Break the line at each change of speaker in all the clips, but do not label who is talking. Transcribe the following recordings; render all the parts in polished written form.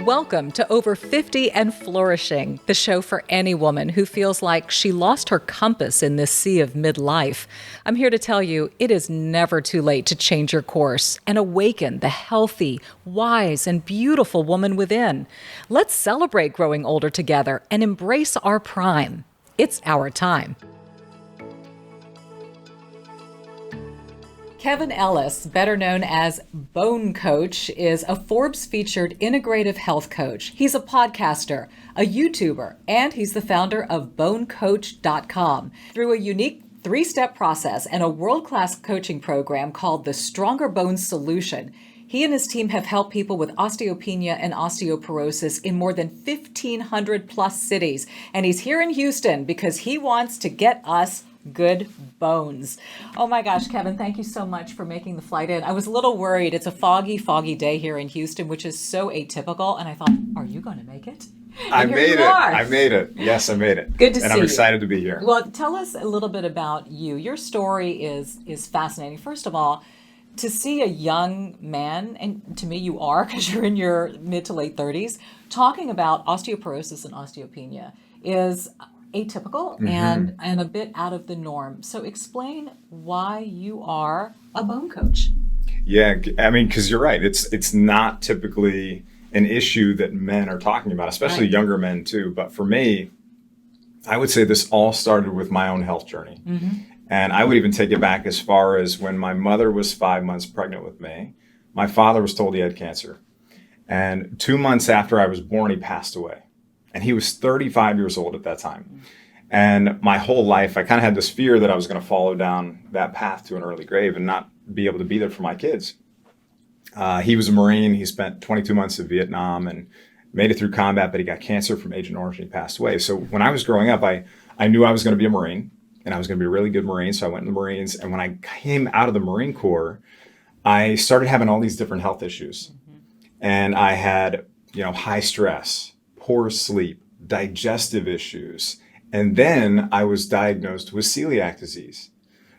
Welcome to Over 50 and Flourishing, the show for any woman who feels like she lost her compass in this sea of midlife. I'm here to tell you it is never too late to change your course and awaken the healthy, wise, and beautiful woman within. Let's celebrate growing older together and embrace our prime. It's our time. Kevin Ellis, better known as Bone Coach, is a Forbes-featured integrative health coach. He's a podcaster, a YouTuber, and he's the founder of bonecoach.com. Through a unique three-step process and a world-class coaching program called the Stronger Bones Solution, he and his team have helped people with osteopenia and osteoporosis in more than 1,500 plus cities. And he's here in Houston because he wants to get us good bones. Oh my gosh, Kevin, thank you so much for making the flight in. I was a little worried. It's a foggy day here in Houston, which is so atypical. And I thought, are you going to make it?
I made it. Yes, I made it.
Good to see you.
And I'm excited to be here.
Well, tell us a little bit about you. Your story is fascinating. First of all, to see a young man, and to me you are because you're in your mid to late 30s, talking about osteoporosis and osteopenia is atypical and a bit out of the norm. So explain why you are a bone coach.
Yeah, I mean, because you're right. It's not typically an issue that men are talking about, especially younger men too. But for me, I would say this all started with my own health journey. And I would even take it back as far as when my mother was 5 months pregnant with me. My father was told he had cancer. And 2 months after I was born, he passed away. And he was 35 years old at that time. And my whole life, I kind of had this fear that I was going to follow down that path to an early grave and not be able to be there for my kids. He was a Marine. He spent 22 months in Vietnam and made it through combat, but he got cancer from Agent Orange and he passed away. So when I was growing up, I knew I was going to be a Marine and I was going to be a really good Marine. So I went in the Marines. And when I came out of the Marine Corps, I started having all these different health issues. And I had, high stress, poor sleep, digestive issues. And then I was diagnosed with celiac disease.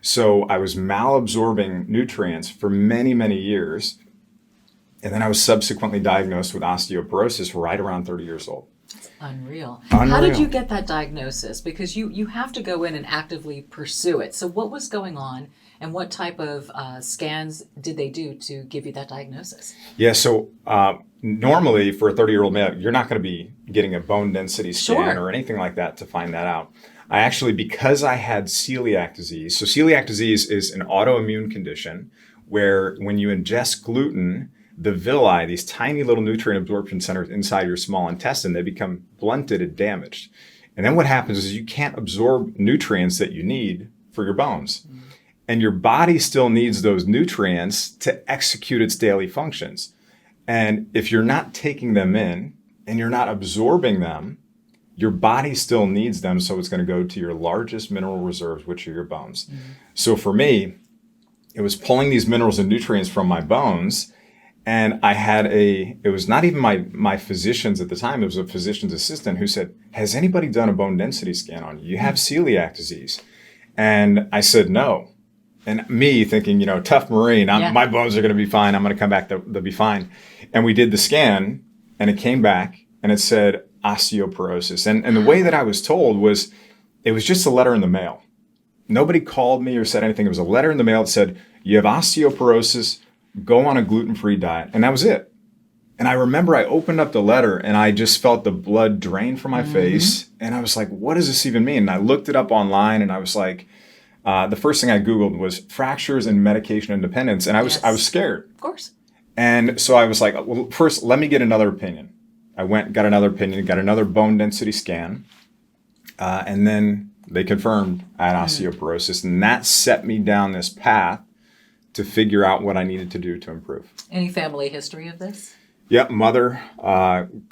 So I was malabsorbing nutrients for many, many years. And then I was subsequently diagnosed with osteoporosis right around 30 years old.
That's unreal. How did you get that diagnosis? Because you have to go in and actively pursue it. So what was going on and what type of scans did they do to give you that diagnosis?
Yeah, so normally for a 30-year-old male, you're not going to be getting a bone density scan or anything like that to find that out. I actually, because I had celiac disease, so celiac disease is an autoimmune condition where when you ingest gluten, the villi, these tiny little nutrient absorption centers inside your small intestine, they become blunted and damaged. And then what happens is you can't absorb nutrients that you need for your bones. And your body still needs those nutrients to execute its daily functions. And if you're not taking them in and you're not absorbing them, your body still needs them. So it's going to go to your largest mineral reserves, which are your bones. So for me, it was pulling these minerals and nutrients from my bones. And I had it was not even my physicians at the time, it was a physician's assistant who said, has anybody done a bone density scan on you? You have celiac disease. And I said, no. And me thinking, tough Marine, my bones are going to be fine. I'm going to come back, they'll be fine. And we did the scan and it came back and it said osteoporosis. And the way that I was told was, it was just a letter in the mail. Nobody called me or said anything. It was a letter in the mail that said, you have osteoporosis, go on a gluten-free diet. And that was it. And I remember I opened up the letter and I just felt the blood drain from my face. And I was like, what does this even mean? And I looked it up online and I was like, the first thing I Googled was fractures and medication independence. And I was scared.
Of course.
And so I was like, well, first, let me get another opinion. I went, got another opinion, got another bone density scan. And then they confirmed I had osteoporosis. And that set me down this path to figure out what I needed to do to improve.
Any family history of this?
Yep, mother, and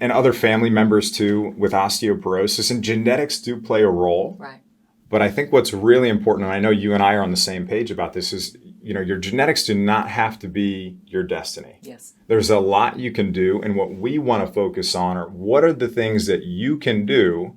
other family members too with osteoporosis. And genetics do play a role.
Right.
But I think what's really important, and I know you and I are on the same page about this, is, your genetics do not have to be your destiny.
Yes.
There's a lot you can do. And what we want to focus on are what are the things that you can do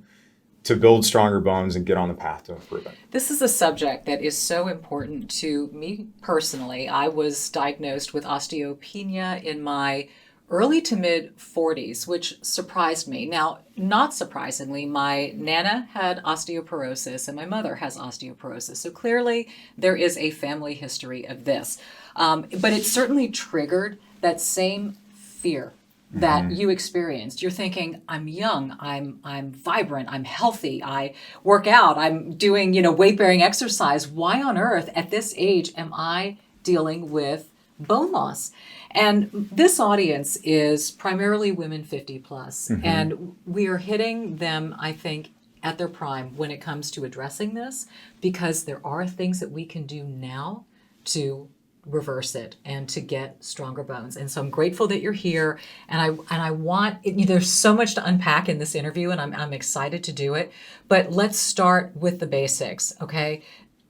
to build stronger bones and get on the path to improvement.
This is a subject that is so important to me personally. I was diagnosed with osteopenia in my early to mid 40s, which surprised me. Now, not surprisingly, my Nana had osteoporosis and my mother has osteoporosis. So clearly there is a family history of this. But it certainly triggered that same fear that you experienced. You're thinking, I'm young, I'm vibrant, I'm healthy, I work out, I'm doing, weight-bearing exercise. Why on earth at this age am I dealing with bone loss? And this audience is primarily women 50 plus, and we are hitting them, I think, at their prime when it comes to addressing this, because there are things that we can do now to reverse it and to get stronger bones. And so I'm grateful that you're here, and I want there's so much to unpack in this interview, and I'm excited to do it. But let's start with the basics, okay?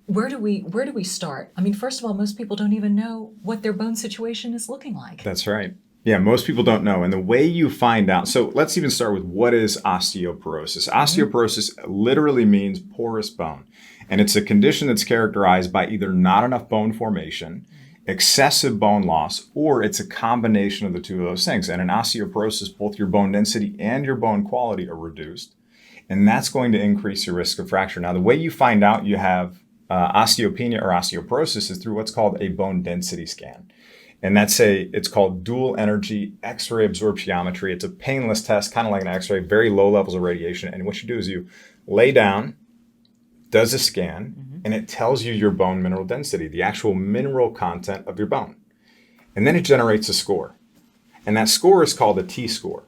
Where do we start? I mean, first of all, most people don't even know what their bone situation is looking like.
That's right. Yeah, most people don't know. And the way you find out, so let's even start with what is osteoporosis. Osteoporosis literally means porous bone. And it's a condition that's characterized by either not enough bone formation, excessive bone loss, or it's a combination of the two of those things. And in osteoporosis, both your bone density and your bone quality are reduced. And that's going to increase your risk of fracture. Now, the way you find out you have osteopenia or osteoporosis is through what's called a bone density scan. And it's called dual energy X-ray absorptiometry. It's a painless test, kind of like an X-ray, very low levels of radiation. And what you do is you lay down, does a scan, and it tells you your bone mineral density, the actual mineral content of your bone. And then it generates a score. And that score is called a T-score.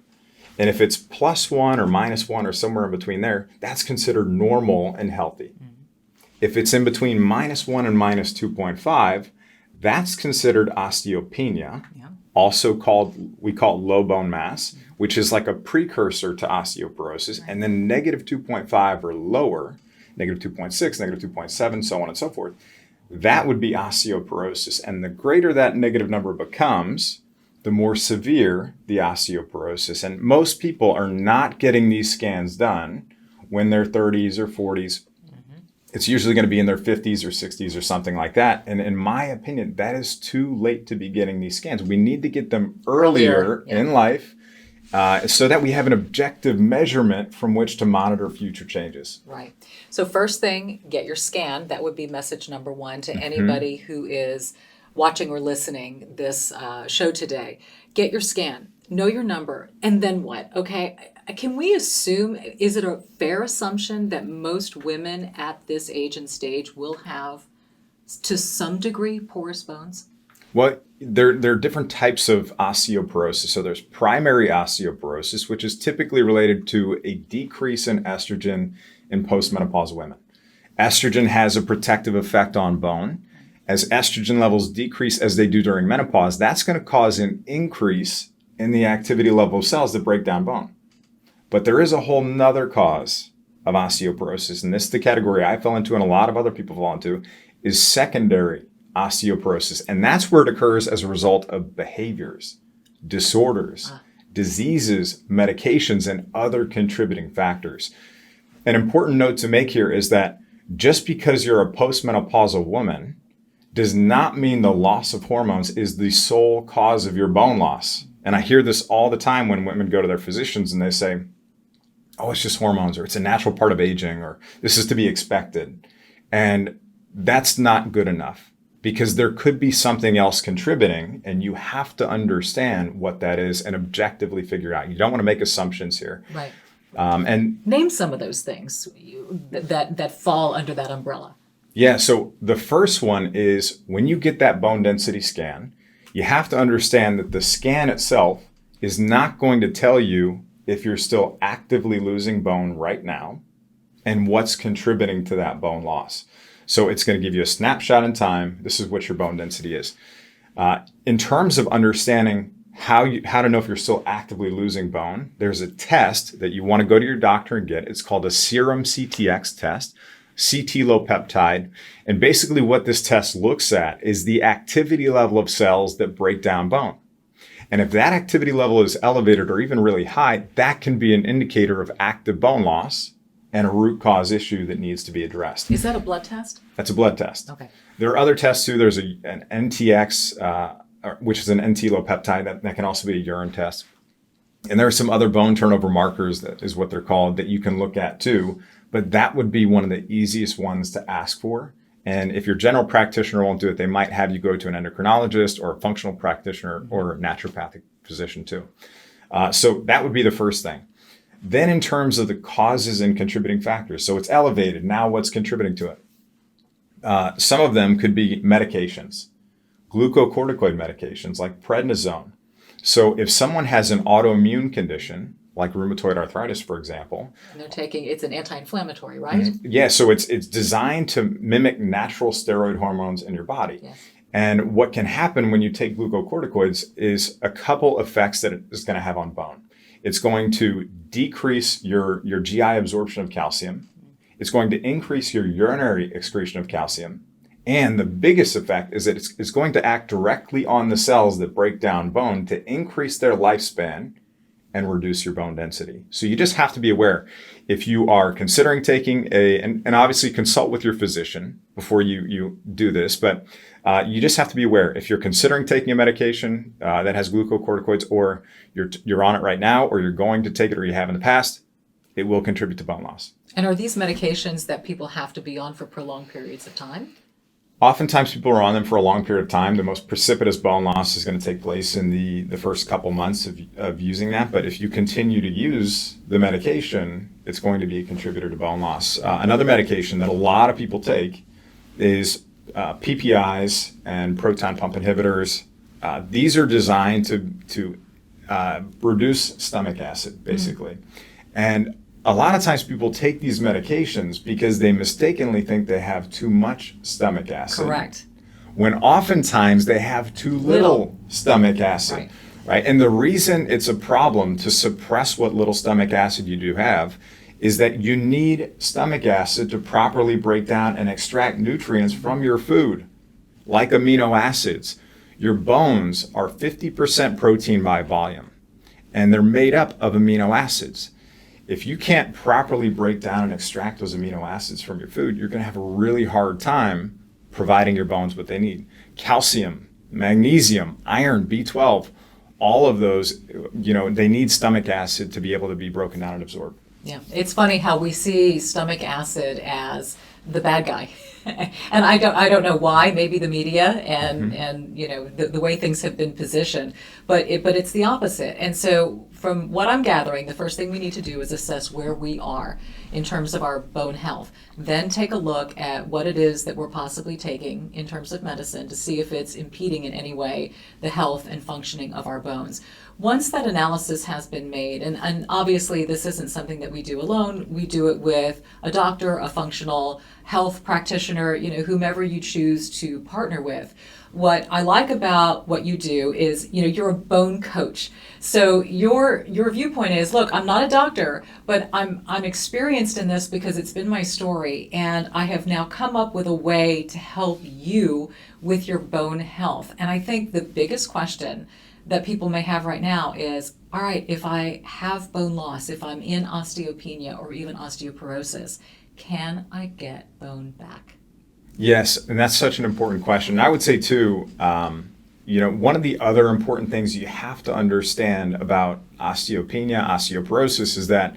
And if it's +1 or -1 or somewhere in between there, that's considered normal and healthy. If it's in between -1 and -2.5, that's considered osteopenia, also we call it low bone mass, which is like a precursor to osteoporosis. Right. And then -2.5 or lower, -2.6, -2.7, so on and so forth, that would be osteoporosis. And the greater that negative number becomes, the more severe the osteoporosis. And most people are not getting these scans done when they're 30s or 40s. It's usually going to be in their 50s or 60s or something like that. And in my opinion, that is too late to be getting these scans. We need to get them earlier in life so that we have an objective measurement from which to monitor future changes.
Right. So first thing, get your scan. That would be message number one to anybody who is watching or listening this show today. Get your scan. Know your number. And then what? Okay. Can we assume, is it a fair assumption that most women at this age and stage will have, to some degree, porous bones?
Well, there are different types of osteoporosis. So there's primary osteoporosis, which is typically related to a decrease in estrogen in postmenopausal women. Estrogen has a protective effect on bone. As estrogen levels decrease as they do during menopause, that's going to cause an increase in the activity level of cells that break down bone. But there is a whole nother cause of osteoporosis, and this is the category I fell into and a lot of other people fall into, is secondary osteoporosis. And that's where it occurs as a result of behaviors, disorders, diseases, medications, and other contributing factors. An important note to make here is that just because you're a postmenopausal woman does not mean the loss of hormones is the sole cause of your bone loss. And I hear this all the time when women go to their physicians and they say, oh, it's just hormones, or it's a natural part of aging, or this is to be expected. And that's not good enough, because there could be something else contributing, and you have to understand what that is and objectively figure out. You don't want to make assumptions here.
Right.
And
name some of those things that fall under that umbrella.
Yeah, so the first one is when you get that bone density scan, you have to understand that the scan itself is not going to tell you if you're still actively losing bone right now and what's contributing to that bone loss. So it's going to give you a snapshot in time. This is what your bone density is. In terms of understanding how to know if you're still actively losing bone, there's a test that you want to go to your doctor and get. It's called a serum CTX test, CT low peptide. And basically what this test looks at is the activity level of cells that break down bone. And if that activity level is elevated or even really high, that can be an indicator of active bone loss and a root cause issue that needs to be addressed.
Is that a blood test?
That's a blood test.
Okay.
There are other tests too. There's an NTX which is an N-telopeptide that can also be a urine test. And there are some other bone turnover markers, that is what they're called, that you can look at too. But that would be one of the easiest ones to ask for. And if your general practitioner won't do it, they might have you go to an endocrinologist or a functional practitioner or a naturopathic physician too. So that would be the first thing. Then in terms of the causes and contributing factors, so it's elevated. Now what's contributing to it? Some of them could be medications, glucocorticoid medications like prednisone. So if someone has an autoimmune condition, like rheumatoid arthritis, for example.
And they're taking, it's an anti-inflammatory, right?
Yeah, so it's designed to mimic natural steroid hormones in your body. Yes. And what can happen when you take glucocorticoids is a couple effects that it's going to have on bone. It's going to decrease your GI absorption of calcium. It's going to increase your urinary excretion of calcium. And the biggest effect is that it's going to act directly on the cells that break down bone to increase their lifespan and reduce your bone density. So you just have to be aware. If you are considering taking and obviously consult with your physician before you do this, but you just have to be aware. If you're considering taking a medication that has glucocorticoids, or you're on it right now, or you're going to take it, or you have in the past, it will contribute to bone loss.
And are these medications that people have to be on for prolonged periods of time?
Oftentimes people are on them for a long period of time. The most precipitous bone loss is going to take place in the first couple months of using that. But if you continue to use the medication, it's going to be a contributor to bone loss. Another medication that a lot of people take is PPIs and proton pump inhibitors. These are designed to reduce stomach acid, basically. And a lot of times people take these medications because they mistakenly think they have too much stomach acid.
Correct.
When oftentimes they have too little stomach acid. Right? And the reason it's a problem to suppress what little stomach acid you do have is that you need stomach acid to properly break down and extract nutrients from your food, like amino acids. Your bones are 50% protein by volume, and they're made up of amino acids. If you can't properly break down and extract those amino acids from your food, you're going to have a really hard time providing your bones what they need. Calcium, magnesium, iron, B12, all of those, they need stomach acid to be able to be broken down and absorbed.
Yeah, it's funny how we see stomach acid as the bad guy. And I don't know why, maybe the media and the way things have been positioned, but it's the opposite. And so from what I'm gathering, the first thing we need to do is assess where we are in terms of our bone health. Then take a look at what it is that we're possibly taking in terms of medicine to see if it's impeding in any way the health and functioning of our bones. Once that analysis has been made, and obviously this isn't something that we do alone, we do it with a doctor, a functional health practitioner, whomever you choose to partner with. What I like about what you do is, you're a bone coach. So your viewpoint is, look, I'm not a doctor, but I'm experienced in this because it's been my story, and I have now come up with a way to help you with your bone health. And I think the biggest question that people may have right now is, all right, if I have bone loss, if I'm in osteopenia or even osteoporosis, can I get bone back?
Yes, and that's such an important question. I would say too, one of the other important things you have to understand about osteopenia, osteoporosis is that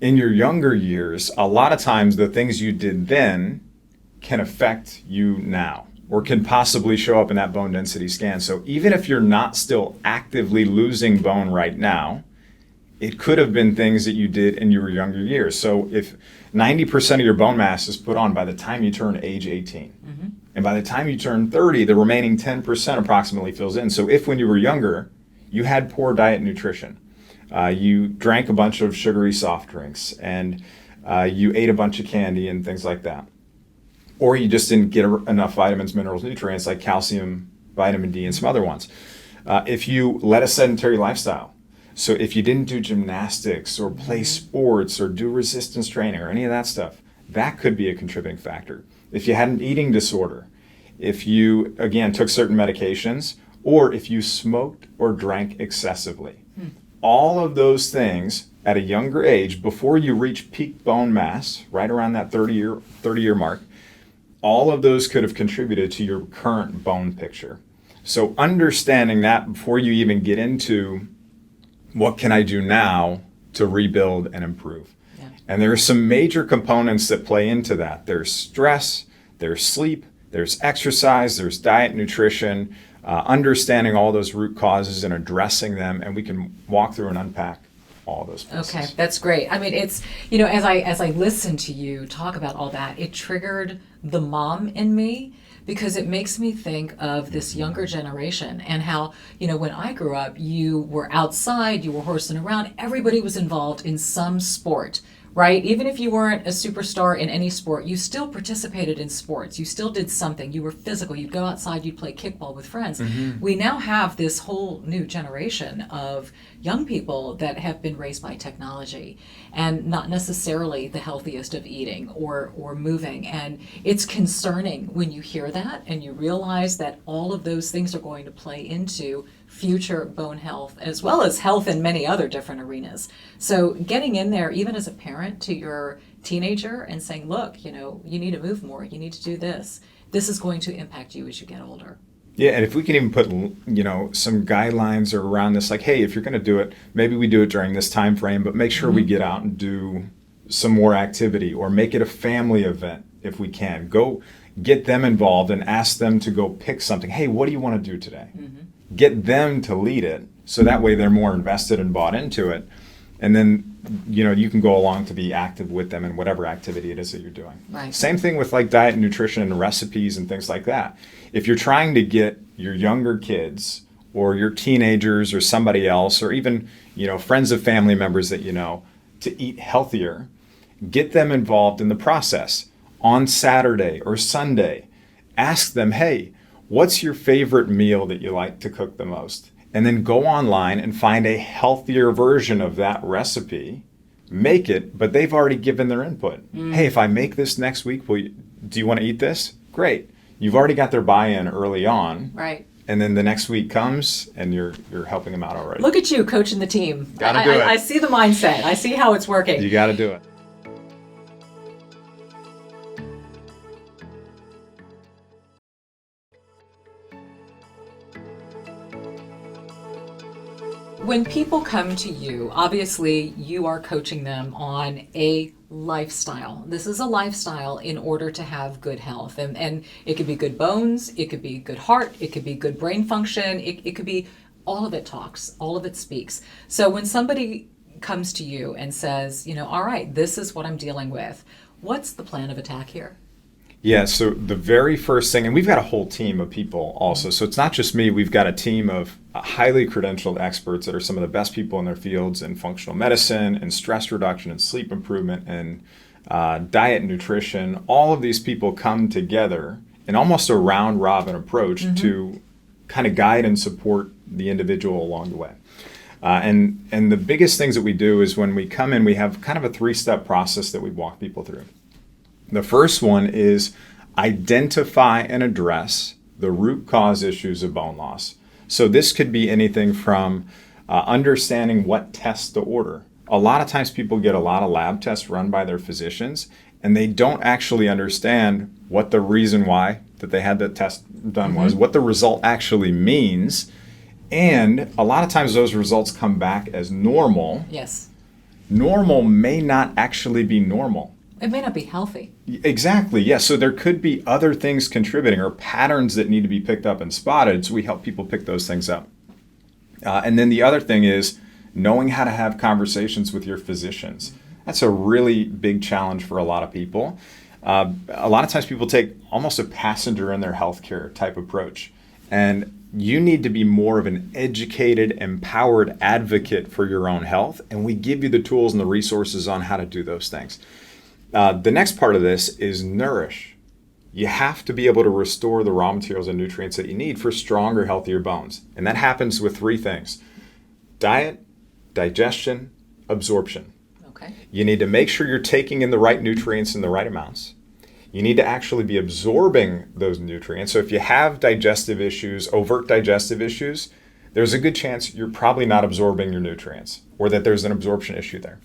in your younger years, a lot of times the things you did then can affect you now, or can possibly show up in that bone density scan. So even if you're not still actively losing bone right now, it could have been things that you did in your younger years. So if 90% of your bone mass is put on by the time you turn age 18, and by the time you turn 30, the remaining 10% approximately fills in. So if when you were younger, you had poor diet and nutrition, you drank a bunch of sugary soft drinks, and you ate a bunch of candy and things like that, or you just didn't get enough vitamins, minerals, nutrients like calcium, vitamin D, and some other ones. If you led a sedentary lifestyle, so if you didn't do gymnastics or play sports or do resistance training or any of that stuff, that could be a contributing factor. If you had an eating disorder, if you, again, took certain medications, or if you smoked or drank excessively. All of those things at a younger age, before you reach peak bone mass, right around that 30-year mark, all of those could have contributed to your current bone picture. So understanding that before you even get into what can I do now to rebuild and improve. Yeah. And there are some major components that play into that. There's stress, there's sleep, there's exercise, there's diet, nutrition, understanding all those root causes and addressing them, and we can walk through and unpack all those pieces.
Okay, that's great. I mean, it's, as I listen to you talk about all that, it triggered the mom in me, because it makes me think of this younger generation and how, when I grew up, you were outside, you were horsing around, everybody was involved in some sport, right? Even if you weren't a superstar in any sport, you still participated in sports. You still did something. You were physical. You'd go outside, you'd play kickball with friends. Mm-hmm. We now have this whole new generation of young people that have been raised by technology and not necessarily the healthiest of eating or moving. And it's concerning when you hear that and you realize that all of those things are going to play into future bone health as well as health in many other different arenas. So getting in there, even as a parent, to your teenager and saying, look, you need to move more, you need to do this. This is going to impact you as you get older.
Yeah, and if we can even put, some guidelines around this, like, hey, if you're going to do it, maybe we do it during this time frame, but make sure we get out and do some more activity, or make it a family event if we can. Go get them involved and ask them to go pick something. Hey, what do you want to do today? Mm-hmm. Get them to lead it, so that way they're more invested and bought into it. And then, you can go along to be active with them in whatever activity it is that you're doing.
Right.
Same thing with like diet and nutrition and recipes and things like that. If you're trying to get your younger kids or your teenagers or somebody else, or even, friends of family members that to eat healthier, get them involved in the process. On Saturday or Sunday, ask them, hey, what's your favorite meal that you like to cook the most? And then go online and find a healthier version of that recipe, make it, but they've already given their input. Hey, if I make this next week, do you want to eat this? Great. You've already got their buy-in early on.
Right.
And then the next week comes and you're helping them out already.
Look at you coaching the team.
Gotta do it.
I see the mindset. I see how it's working.
You got to do it.
When people come to you, obviously you are coaching them on a lifestyle. This is a lifestyle in order to have good health. And it could be good bones, it could be good heart, it could be good brain function, it could be all of it talks, all of it speaks. So when somebody comes to you and says, all right, this is what I'm dealing with, what's the plan of attack here?
Yeah, so the very first thing, and we've got a whole team of people also, so it's not just me, we've got a team of highly credentialed experts that are some of the best people in their fields in functional medicine and stress reduction and sleep improvement and diet and nutrition. All of these people come together in almost a round robin approach to kind of guide and support the individual along the way. And the biggest things that we do is when we come in, we have kind of a 3-step process that we walk people through. The first one is identify and address the root cause issues of bone loss. So this could be anything from understanding what tests to order. A lot of times people get a lot of lab tests run by their physicians, and they don't actually understand what the reason why that they had the test done was, what the result actually means. And a lot of times those results come back as normal.
Yes.
Normal may not actually be normal.
It may not be healthy.
Exactly, yes. So there could be other things contributing or patterns that need to be picked up and spotted, so we help people pick those things up. And then the other thing is knowing how to have conversations with your physicians. That's a really big challenge for a lot of people. A lot of times people take almost a passenger in their healthcare type approach. And you need to be more of an educated, empowered advocate for your own health, and we give you the tools and the resources on how to do those things. The next part of this is nourish. You have to be able to restore the raw materials and nutrients that you need for stronger, healthier bones. And that happens with 3 things: diet, digestion, absorption.
Okay.
You need to make sure you're taking in the right nutrients in the right amounts. You need to actually be absorbing those nutrients. So if you have digestive issues, overt digestive issues, there's a good chance you're probably not absorbing your nutrients, or that there's an absorption issue there.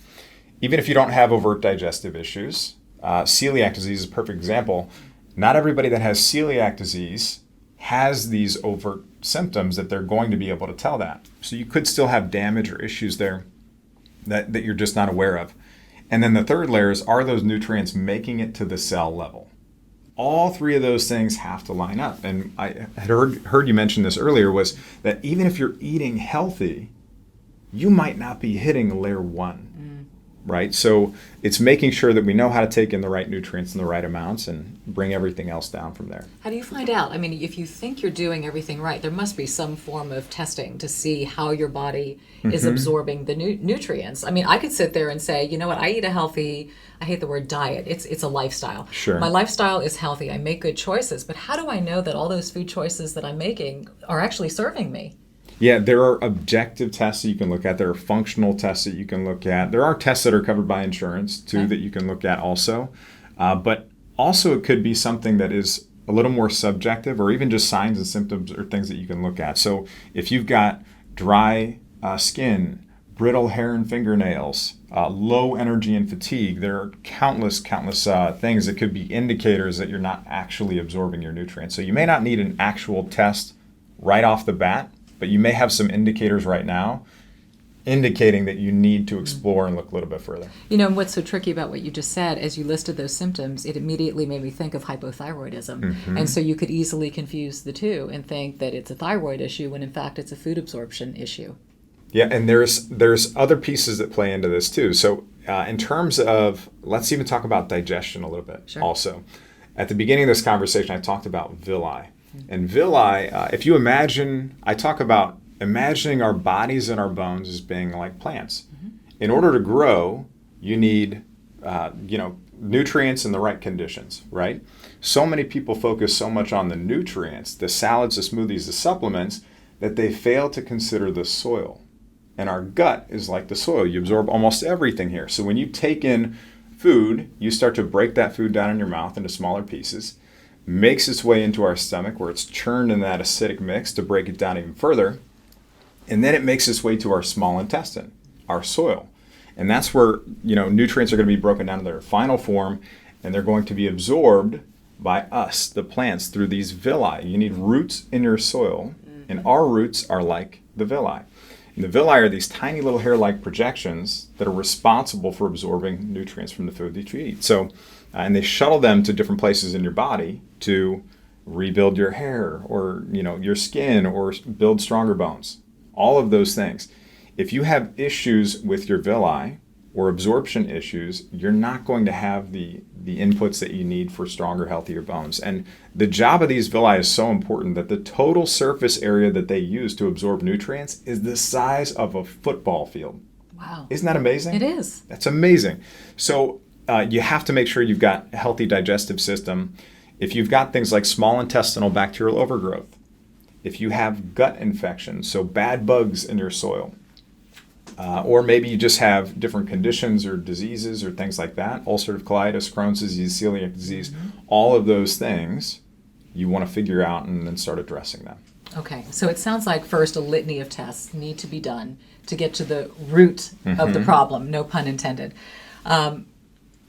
Even if you don't have overt digestive issues, celiac disease is a perfect example. Not everybody that has celiac disease has these overt symptoms that they're going to be able to tell that. So you could still have damage or issues there that you're just not aware of. And then the third layer is, are those nutrients making it to the cell level? All three of those things have to line up. And I had heard you mention this earlier, was that even if you're eating healthy, you might not be hitting layer 1, right? So it's making sure that we know how to take in the right nutrients in the right amounts and bring everything else down from there.
How do you find out? I mean, if you think you're doing everything right, there must be some form of testing to see how your body is absorbing the nutrients. I mean, I could sit there and say, you know what, I eat a healthy, I hate the word diet, it's a lifestyle.
Sure.
My lifestyle is healthy, I make good choices, but how do I know that all those food choices that I'm making are actually serving me?
Yeah, there are objective tests that you can look at. There are functional tests that you can look at. There are tests that are covered by insurance, too, that you can look at also. But also it could be something that is a little more subjective, or even just signs and symptoms or things that you can look at. So if you've got dry skin, brittle hair and fingernails, low energy and fatigue, there are countless things that could be indicators that you're not actually absorbing your nutrients. So you may not need an actual test right off the bat, but you may have some indicators right now indicating that you need to explore and look a little bit further.
You know, what's so tricky about what you just said, as you listed those symptoms, it immediately made me think of hypothyroidism. And so you could easily confuse the two and think that it's a thyroid issue when in fact it's a food absorption issue.
Yeah, and there's other pieces that play into this too. So in terms of, let's even talk about digestion a little bit also. At the beginning of this conversation, I talked about villi. And villi, if you imagine, I talk about imagining our bodies and our bones as being like plants. In order to grow, you need, nutrients in the right conditions, right? So many people focus so much on the nutrients, the salads, the smoothies, the supplements, that they fail to consider the soil. And our gut is like the soil. You absorb almost everything here. So when you take in food, you start to break that food down in your mouth into smaller pieces, makes its way into our stomach where it's churned in that acidic mix to break it down even further. And then it makes its way to our small intestine, our soil. And that's where, nutrients are going to be broken down to their final form, and they're going to be absorbed by us, the plants, through these villi. You need roots in your soil, and our roots are like the villi. And the villi are these tiny little hair-like projections that are responsible for absorbing nutrients from the food that you eat. So, and they shuttle them to different places in your body to rebuild your hair or, your skin, or build stronger bones. All of those things. If you have issues with your villi or absorption issues, you're not going to have the inputs that you need for stronger, healthier bones. And the job of these villi is so important that the total surface area that they use to absorb nutrients is the size of a football field.
Wow.
Isn't that amazing?
It is.
That's amazing. So you have to make sure you've got a healthy digestive system. If you've got things like small intestinal bacterial overgrowth, if you have gut infections, so bad bugs in your soil, or maybe you just have different conditions or diseases or things like that, ulcerative colitis, Crohn's disease, celiac disease, all of those things you want to figure out and then start addressing them.
Okay, so it sounds like first a litany of tests need to be done to get to the root of the problem, no pun intended.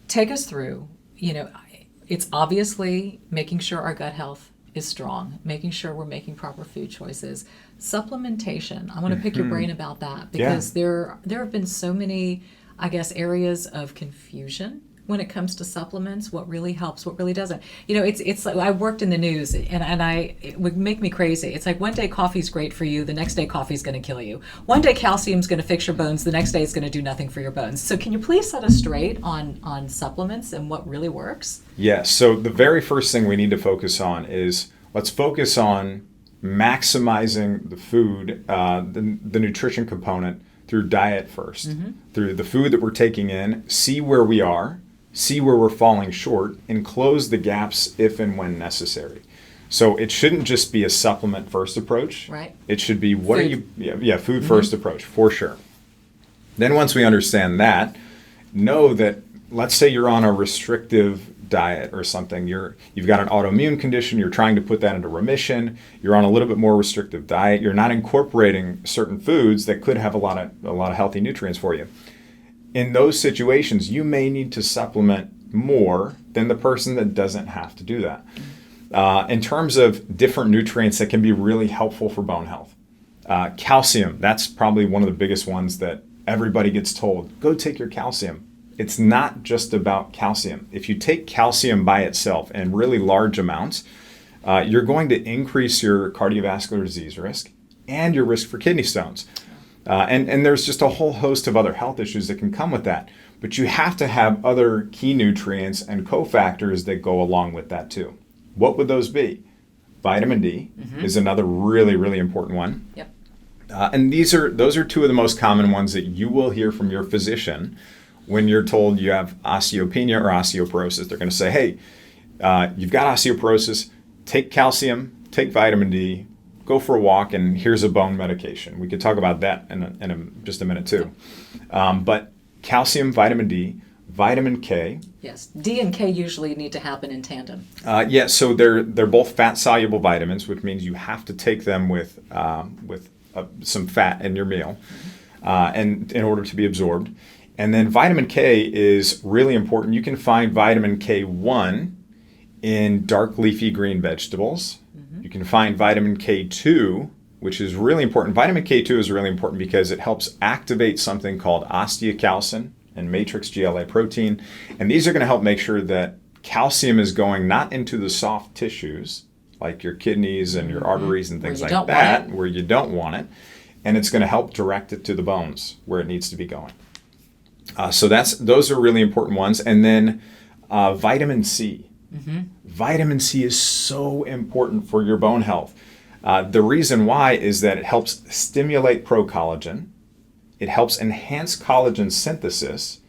Take us through, it's obviously making sure our gut health is strong, making sure we're making proper food choices. Supplementation, I want to pick your brain about that, because there have been so many, areas of confusion when it comes to supplements, what really helps, what really doesn't. It's like, I worked in the news, and it would make me crazy. It's like one day coffee's great for you, the next day coffee's going to kill you. One day calcium's going to fix your bones, the next day it's going to do nothing for your bones. So can you please set us straight on supplements and what really works?
Yes. So the very first thing we need to focus on is, let's focus on maximizing the food, the nutrition component through diet first, through the food that we're taking in, see where we are, see where we're falling short, and close the gaps if and when necessary. So it shouldn't just be a supplement first approach.
Right.
It should be food first approach for sure. Then once we understand that, know that, let's say you're on a restrictive diet or something, you've got an autoimmune condition, you're trying to put that into remission, you're on a little bit more restrictive diet, you're not incorporating certain foods that could have a lot of healthy nutrients for you. In those situations, you may need to supplement more than the person that doesn't have to do that. In terms of different nutrients that can be really helpful for bone health, calcium, that's probably one of the biggest ones that everybody gets told, go take your calcium. It's not just about calcium. If you take calcium by itself in really large amounts, you're going to increase your cardiovascular disease risk and your risk for kidney stones. And there's just a whole host of other health issues that can come with that. But you have to have other key nutrients and cofactors that go along with that too. What would those be? Vitamin D is another really, really important one.
Yep.
And those are two of the most common ones that you will hear from your physician when you're told you have osteopenia or osteoporosis. They're going to say, hey, you've got osteoporosis, take calcium, take vitamin D, go for a walk, and here's a bone medication. We could talk about that in just a minute too. But calcium, vitamin D, vitamin K.
Yes, D and K usually need to happen in tandem.
So they're both fat-soluble vitamins, which means you have to take them with some fat in your meal, and in order to be absorbed. And then vitamin K is really important. You can find vitamin K1 in dark leafy green vegetables. You can find vitamin K2, which is really important. Vitamin K2 is really important because it helps activate something called osteocalcin and matrix GLA protein. And these are going to help make sure that calcium is going not into the soft tissues, like your kidneys and your arteries and things like that, where you don't want it. And it's going to help direct it to the bones where it needs to be going. So those are really important ones. And then vitamin C. Vitamin C is so important for your bone health. The reason why is that it helps stimulate procollagen. It helps enhance collagen synthesis.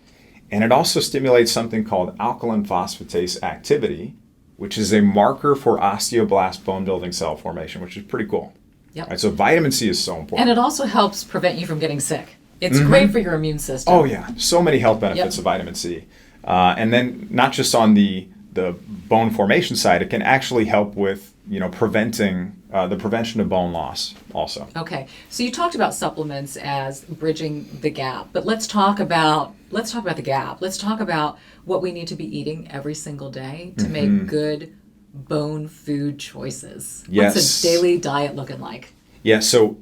And it also stimulates something called alkaline phosphatase activity, which is a marker for osteoblast bone building cell formation, which is pretty cool.
Yep.
Right, so vitamin C is so important.
And it also helps prevent you from getting sick. It's great for your immune system.
Oh yeah, so many health benefits of vitamin C. And then not just on the bone formation side, it can actually help with preventing the prevention of bone loss also.
Okay, so you talked about supplements as bridging the gap, but let's talk about the gap. Let's talk about what we need to be eating every single day to make good bone food choices.
Yes.
What's a daily diet looking like?
Yeah, so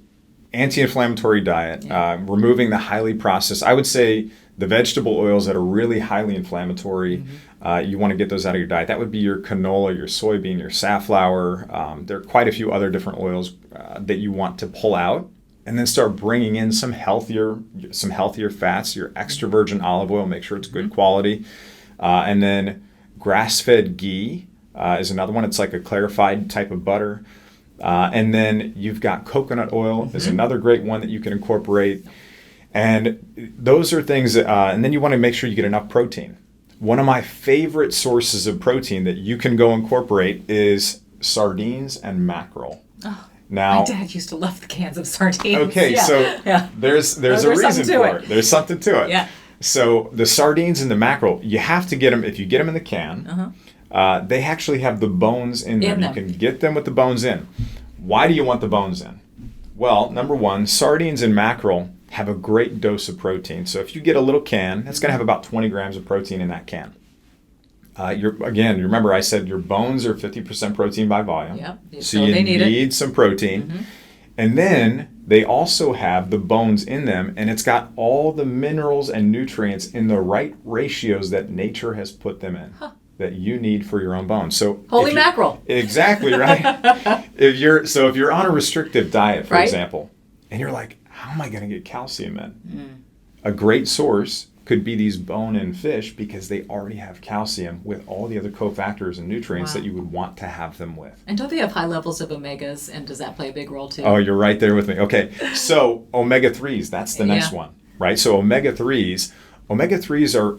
anti-inflammatory diet, removing the highly processed, I would say the vegetable oils that are really highly inflammatory, you want to get those out of your diet. That would be your canola, your soybean, your safflower. There are quite a few other different oils that you want to pull out, and then start bringing in some healthier fats. Your extra virgin olive oil, make sure it's good quality. And then grass-fed ghee is another one. It's like a clarified type of butter. And then you've got coconut oil is another great one that you can incorporate. And those are things that, and then you want to make sure you get enough protein. One of my favorite sources of protein that you can go incorporate is sardines and mackerel.
Oh,
now,
my dad used to love the cans of sardines.
Okay, so there's a reason for it. There's something to it.
Yeah.
So the sardines and the mackerel, you have to get them, if you get them in the can, they actually have the bones in them. You can get them with the bones in. Why do you want the bones in? Well, number one, sardines and mackerel have a great dose of protein. So if you get a little can, that's going to have about 20 grams of protein in that can. Again, remember I said your bones are 50% protein by volume.
Yep.
So you need some protein. And then they also have the bones in them, and it's got all the minerals and nutrients in the right ratios that nature has put them in. That you need for your own bones. So
holy mackerel.
Exactly right. If you're on a restrictive diet, for example, and you're like, how am I going to get calcium in? A great source could be these bone-in fish because they already have calcium with all the other cofactors and nutrients that you would want to have them with. And
don't they have high levels of omegas, and does that play a big role too?
Oh, you're right there with me. Okay, so omega-3s, that's the next one, right? So omega-3s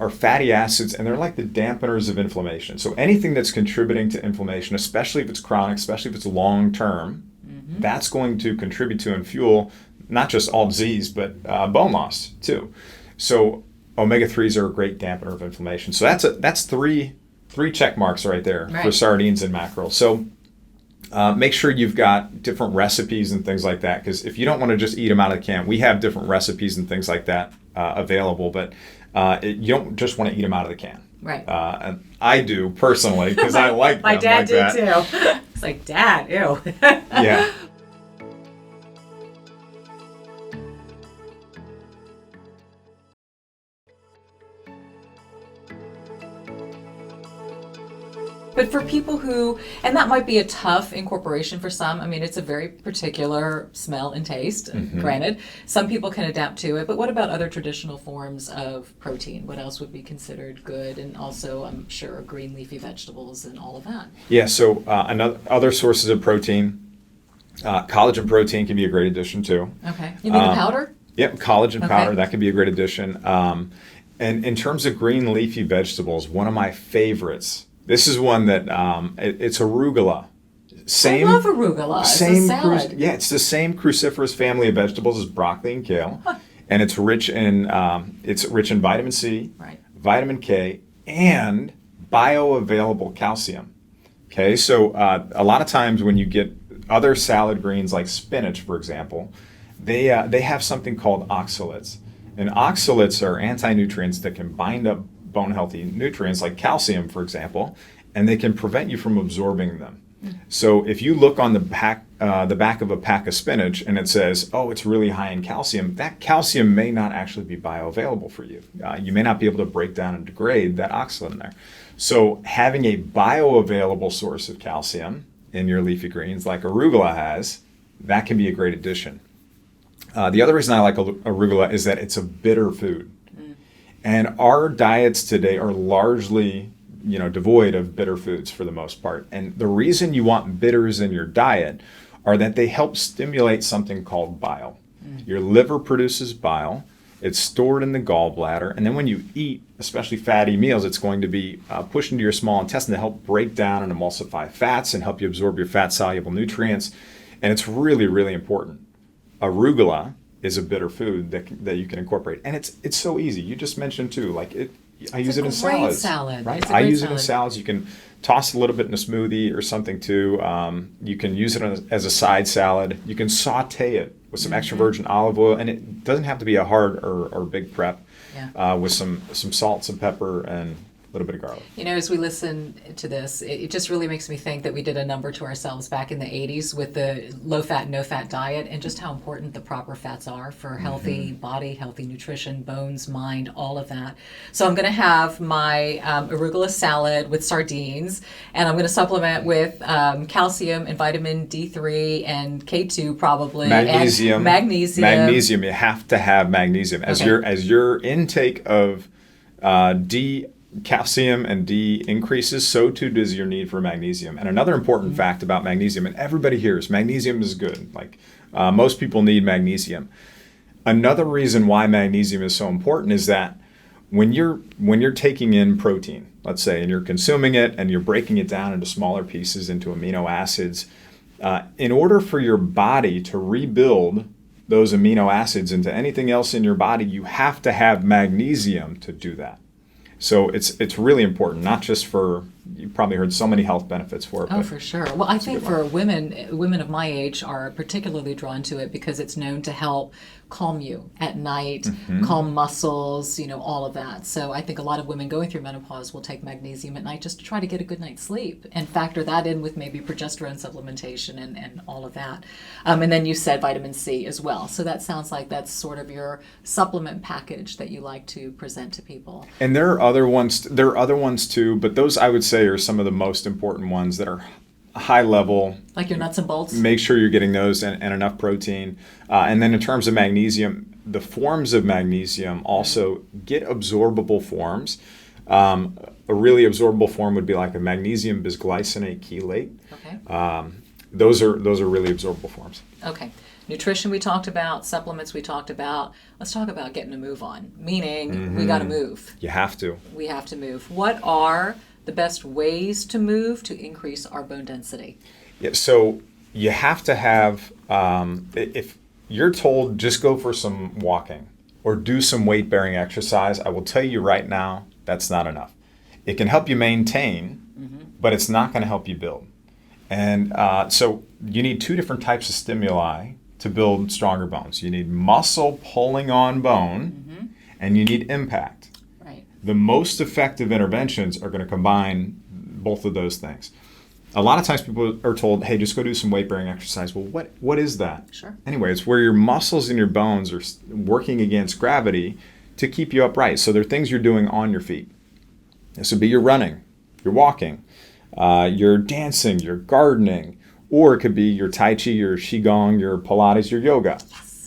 are fatty acids, and they're like the dampeners of inflammation. So anything that's contributing to inflammation, especially if it's chronic, especially if it's long-term, that's going to contribute to and fuel not just all disease, but bone loss too. So omega-3s are a great dampener of inflammation. So that's three check marks right there for sardines and mackerel. So make sure you've got different recipes and things like that, because if you don't want to just eat them out of the can, we have different recipes and things like that available, but you don't just want to eat them out of the can.
Right.
And I do personally because I like
My
them
dad
like
did
that.
too. It's like, Dad, ew.
Yeah.
But for people who, and that might be a tough incorporation for some. I mean, it's a very particular smell and taste, granted. Some people can adapt to it, but what about other traditional forms of protein? What else would be considered good? And also, I'm sure, green leafy vegetables and all of that.
Yeah, so other sources of protein, collagen protein can be a great addition too.
Okay. You mean the powder?
Yep, collagen powder,
Okay.
that can be a great addition. And in terms of green leafy vegetables, one of my favorites, this is one that it's arugula.
I love arugula. It's a salad.
It's the same cruciferous family of vegetables as broccoli and kale, and it's rich in vitamin C,
Right.
vitamin K, and bioavailable calcium. Okay, so a lot of times when you get other salad greens like spinach, for example, they have something called oxalates, and oxalates are anti-nutrients that can bind up bone healthy nutrients like calcium, for example, and they can prevent you from absorbing them. So if you look on the back of a pack of spinach and it says, oh, it's really high in calcium, that calcium may not actually be bioavailable for you. You may not be able to break down and degrade that oxalate in there. So having a bioavailable source of calcium in your leafy greens like arugula has, that can be a great addition. The other reason I like arugula is that it's a bitter food. And our diets today are largely, devoid of bitter foods for the most part. And the reason you want bitters in your diet are that they help stimulate something called bile. Your liver produces bile. It's stored in the gallbladder. And then when you eat, especially fatty meals, it's going to be pushed into your small intestine to help break down and emulsify fats and help you absorb your fat-soluble nutrients. And it's really, really important. Arugula is a bitter food that you can incorporate, and it's so easy. You just mentioned too, I use it in salads.
Salad.
Right? I use it in salads. You can toss a little bit in a smoothie or something too. You can use it as a side salad. You can saute it with some extra virgin olive oil, and it doesn't have to be a hard or big prep.
Yeah.
With some salt, some pepper, and a little bit of garlic.
As we listen to this, it just really makes me think that we did a number to ourselves back in the 80s with the low-fat, no-fat diet, and just how important the proper fats are for healthy body, healthy nutrition, bones, mind, all of that. So I'm going to have my arugula salad with sardines, and I'm going to supplement with calcium and vitamin D3 and K2 probably.
Magnesium.
And magnesium.
Magnesium. You have to have magnesium. As your intake of calcium and D increases, so too does your need for magnesium. And another important fact about magnesium, and everybody hears magnesium is good. Most people need magnesium. Another reason why magnesium is so important is that when you're taking in protein, let's say, and you're consuming it and you're breaking it down into smaller pieces, into amino acids, in order for your body to rebuild those amino acids into anything else in your body, you have to have magnesium to do that. So it's really important, not just for, you've probably heard so many health benefits for it.
Oh, for sure. Well, I think for women of my age are particularly drawn to it because it's known to help calm you at night, calm muscles, all of that. So I think a lot of women going through menopause will take magnesium at night just to try to get a good night's sleep and factor that in with maybe progesterone supplementation and all of that. And then you said vitamin C as well. So that sounds like that's sort of your supplement package that you like to present to people.
And there are other ones. There are other ones too, but those I would say are some of the most important ones that are high level.
Like your nuts and bolts?
Make sure you're getting those and enough protein. And then in terms of magnesium, the forms of magnesium also get absorbable forms. A really absorbable form would be like a magnesium bisglycinate chelate.
Okay.
Those are really absorbable forms.
Okay. Nutrition we talked about, supplements we talked about. Let's talk about getting a move on, meaning we got to move.
You have to.
We have to move. What are the best ways to move to increase our bone density?
Yeah, so you have to have, if you're told just go for some walking or do some weight-bearing exercise, I will tell you right now, that's not enough. It can help you maintain, but it's not going to help you build. And so you need two different types of stimuli to build stronger bones. You need muscle pulling on bone, and you need impact.
Right.
The most effective interventions are going to combine both of those things. A lot of times people are told, hey, just go do some weight-bearing exercise. Well, what is that?
Sure.
Anyway, it's where your muscles and your bones are working against gravity to keep you upright. So there are things you're doing on your feet. This would be your running, your walking, your dancing, your gardening, or it could be your Tai Chi, your Qigong, your Pilates, your yoga,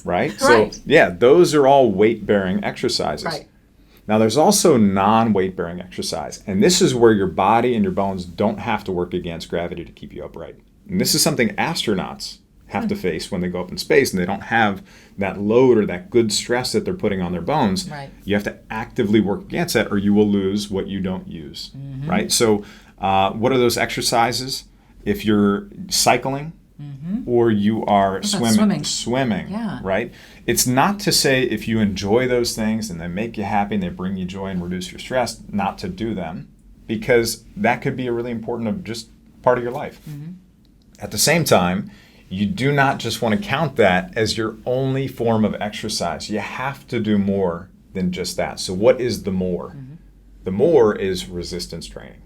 right?
Right.
So yeah, those are all weight-bearing exercises.
Right.
Now there's also non-weight-bearing exercise, and this is where your body and your bones don't have to work against gravity to keep you upright. And this is something astronauts have to face when they go up in space and they don't have that load or that good stress that they're putting on their bones.
Right.
You have to actively work against that or you will lose what you don't use, right? So what are those exercises? If you're cycling or you are swimming,
Yeah.
right? It's not to say if you enjoy those things and they make you happy and they bring you joy and reduce your stress, not to do them, because that could be a really important just part of your life. At the same time, you do not just want to count that as your only form of exercise. You have to do more than just that. So what is the more? The more is resistance training.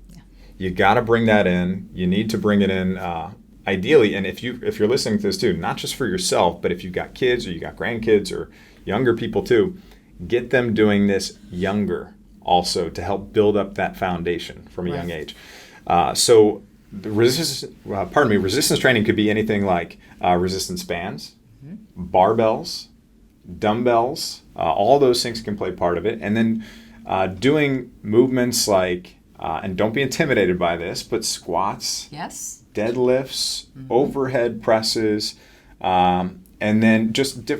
You got to bring that in. You need to bring it in ideally, and if you're listening to this too, not just for yourself, but if you've got kids or you got grandkids or younger people too, get them doing this younger also to help build up that foundation from a young age. So the resistance training could be anything like resistance bands, barbells, dumbbells, all those things can play part of it. And then doing movements like, and don't be intimidated by this, but squats, deadlifts, overhead presses, and then just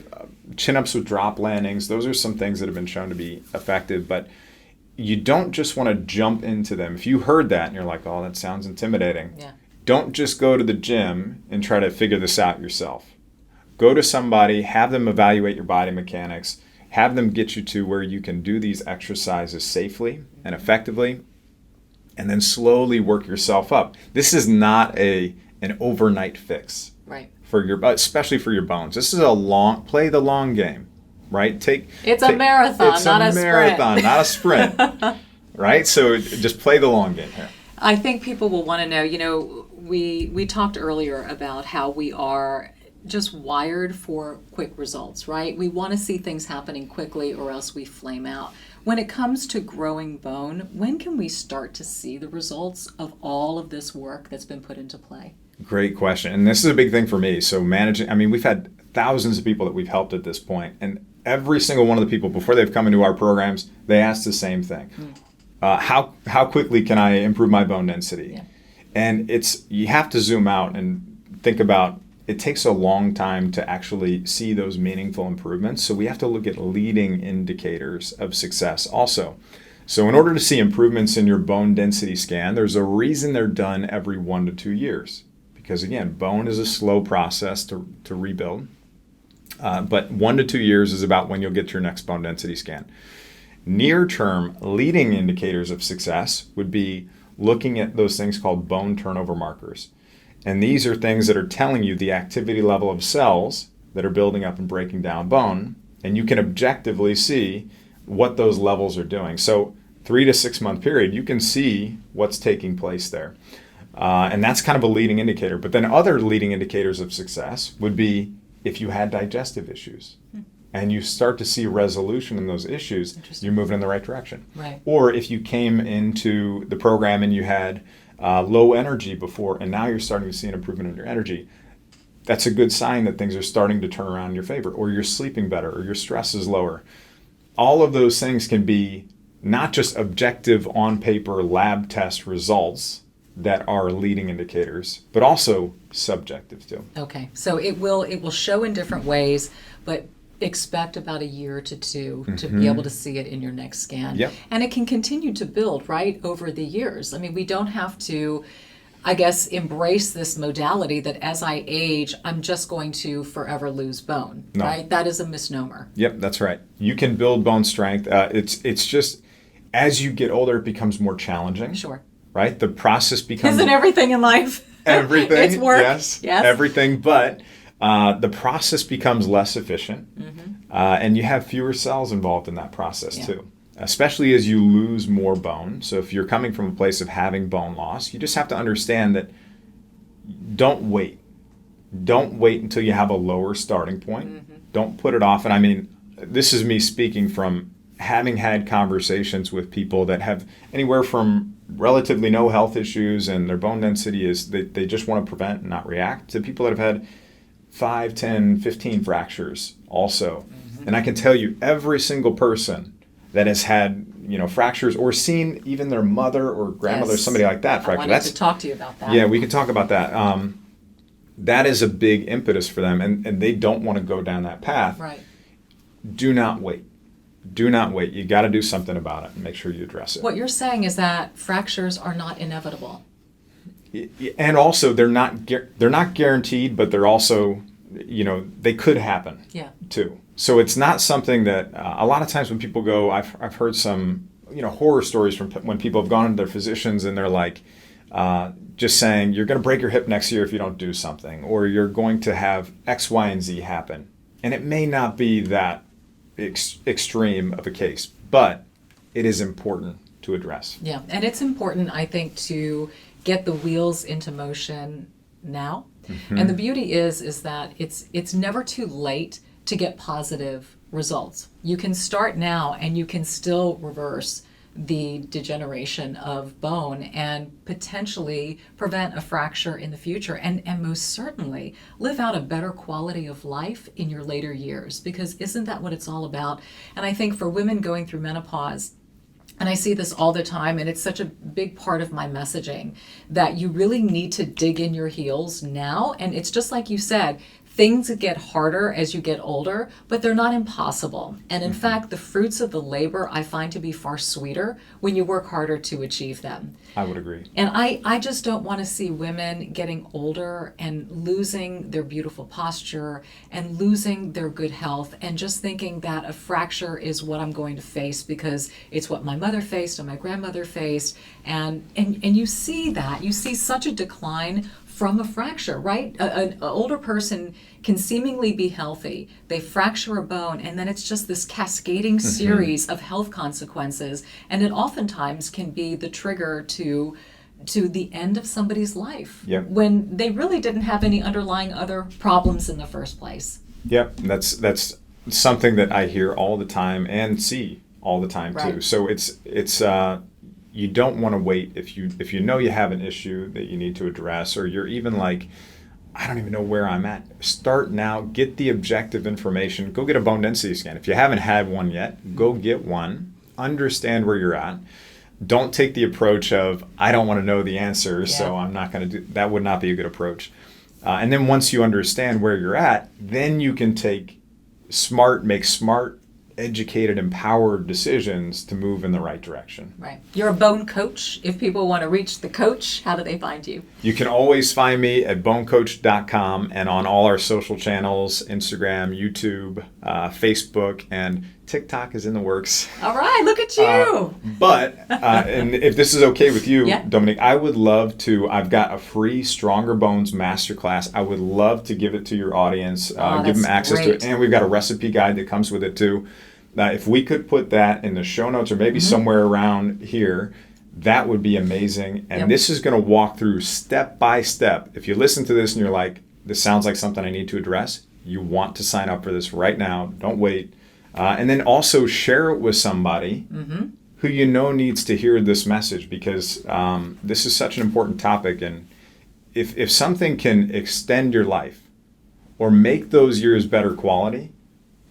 chin-ups with drop landings. Those are some things that have been shown to be effective, but you don't just want to jump into them. If you heard that and you're like, oh, that sounds intimidating, don't just go to the gym and try to figure this out yourself. Go to somebody, have them evaluate your body mechanics, have them get you to where you can do these exercises safely and effectively, and then slowly work yourself up. This is not an overnight fix, for especially for your bones. This is play the long game, right?
It's a marathon,
not a sprint, right? So just play the long game here.
I think people will want to know. We talked earlier about how we are just wired for quick results, right? We want to see things happening quickly or else we flame out. When it comes to growing bone, when can we start to see the results of all of this work that's been put into play?
Great question. And this is a big thing for me. So we've had thousands of people that we've helped at this point, and every single one of the people, before they've come into our programs, they ask the same thing. How quickly can I improve my bone density? And you have to zoom out and think about, it takes a long time to actually see those meaningful improvements. So we have to look at leading indicators of success also. So in order to see improvements in your bone density scan, there's a reason they're done every 1 to 2 years. Because again, bone is a slow process to rebuild. But 1 to 2 years is about when you'll get your next bone density scan. Near-term leading indicators of success would be looking at those things called bone turnover markers. And these are things that are telling you the activity level of cells that are building up and breaking down bone, and you can objectively see what those levels are doing. So 3 to 6 month period, you can see what's taking place there. And that's kind of a leading indicator. But then other leading indicators of success would be if you had digestive issues and you start to see resolution in those issues, you're moving in the right direction. Or if you came into the program and you had low energy before, and now you're starting to see an improvement in your energy, that's a good sign that things are starting to turn around in your favor, or you're sleeping better, or your stress is lower. All of those things can be not just objective on paper lab test results that are leading indicators, but also subjective too.
Okay, so it will show in different ways, but expect about 1 year to 2 to be able to see it in your next scan. And it can continue to build, right, over the years. I mean, we don't have to, I guess, embrace this modality that as I age, I'm just going to forever lose bone, right? That is a misnomer.
Yep, that's right. You can build bone strength. It's just, as you get older, it becomes more challenging. Right? The process becomes...
Isn't everything in life?
Everything.
It's work.
Yes. Everything. But the process becomes less efficient, and you have fewer cells involved in that process too. especially as you lose more bone. So if you're coming from a place of having bone loss, you just have to understand that don't wait. Don't wait until you have a lower starting point. Mm-hmm. Don't put it off. And I mean, this is me speaking from having had conversations with people that have anywhere from relatively no health issues and their bone density is they just want to prevent and not react, to people that have had 5, 10, 15 fractures also. Mm-hmm. And I can tell you, every single person that has had, fractures or seen even their mother or grandmother, yes, somebody like that fracture.
I wanted to talk to you about that.
Yeah, we can talk about that. That is a big impetus for them, and they don't want to go down that path.
Right.
Do not wait. Do not wait. You got to do something about it and make sure you address it.
What you're saying is that fractures are not inevitable.
And also, they're not guaranteed, but they're also, they could happen.
Yeah.
Too. So it's not something that a lot of times when people go, I've heard some horror stories from when people have gone to their physicians and they're like just saying, you're going to break your hip next year if you don't do something, or you're going to have X, Y, and Z happen. And it may not be that extreme of a case, but it is important to address.
Yeah, and it's important, I think, to get the wheels into motion now. Mm-hmm. And the beauty is that it's never too late to get positive results. You can start now and you can still reverse the degeneration of bone and potentially prevent a fracture in the future, and most certainly live out a better quality of life in your later years, because isn't that what it's all about? And I think for women going through menopause, and I see this all the time, and it's such a big part of my messaging, that you really need to dig in your heels now. And it's just like you said, things get harder as you get older, but they're not impossible. And in fact, the fruits of the labor I find to be far sweeter when you work harder to achieve them.
I would agree.
And I just don't want to see women getting older and losing their beautiful posture and losing their good health and just thinking that a fracture is what I'm going to face because it's what my mother faced and my grandmother faced. And you see that. You see such a decline from a fracture, right? An older person can seemingly be healthy. They fracture a bone, and then it's just this cascading series of health consequences. And it oftentimes can be the trigger to the end of somebody's life,
yep,
when they really didn't have any underlying other problems in the first place.
Yep, that's something that I hear all the time and see all the time too.
Right.
So it's you don't want to wait if you know you have an issue that you need to address, or you're even like, I don't even know where I'm at. Start now, get the objective information, go get a bone density scan. If you haven't had one yet, go get one, understand where you're at. Don't take the approach of, I don't want to know the answer, so I'm not going to do, that would not be a good approach. And then once you understand where you're at, then you can make smart, educated, empowered decisions to move in the right direction.
Right. You're a bone coach. If people want to reach the coach, how do they find you?
You can always find me at bonecoach.com and on all our social channels, Instagram, YouTube, Facebook, and TikTok is in the works.
All right, look at you.
And if this is okay with you,
yeah,
Dominique, I would love to, I've got a free Stronger Bones Masterclass. I would love to give it to your audience, give them access to it. And we've got a recipe guide that comes with it too. If we could put that in the show notes or maybe somewhere around here, that would be amazing. And this is going to walk through step by step. If you listen to this and you're like, this sounds like something I need to address, you want to sign up for this right now. Don't wait. And then also share it with somebody who you know needs to hear this message, because this is such an important topic. And if something can extend your life or make those years better quality,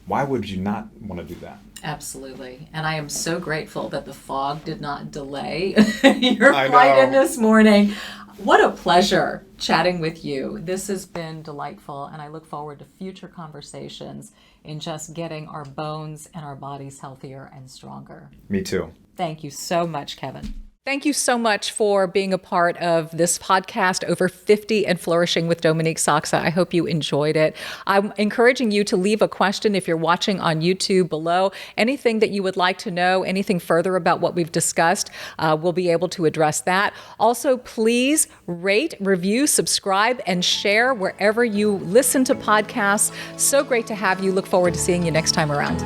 why would you not want to do that?
Absolutely. And I am so grateful that the fog did not delay your flight in this morning. What a pleasure chatting with you. This has been delightful, and I look forward to future conversations in just getting our bones and our bodies healthier and stronger.
Me too.
Thank you so much, Kevin. Thank you so much for being a part of this podcast, Over 50 and Flourishing with Dominique Sachse. I hope you enjoyed it. I'm encouraging you to leave a question if you're watching on YouTube below. Anything that you would like to know, anything further about what we've discussed, we'll be able to address that. Also, please rate, review, subscribe, and share wherever you listen to podcasts. So great to have you. Look forward to seeing you next time around.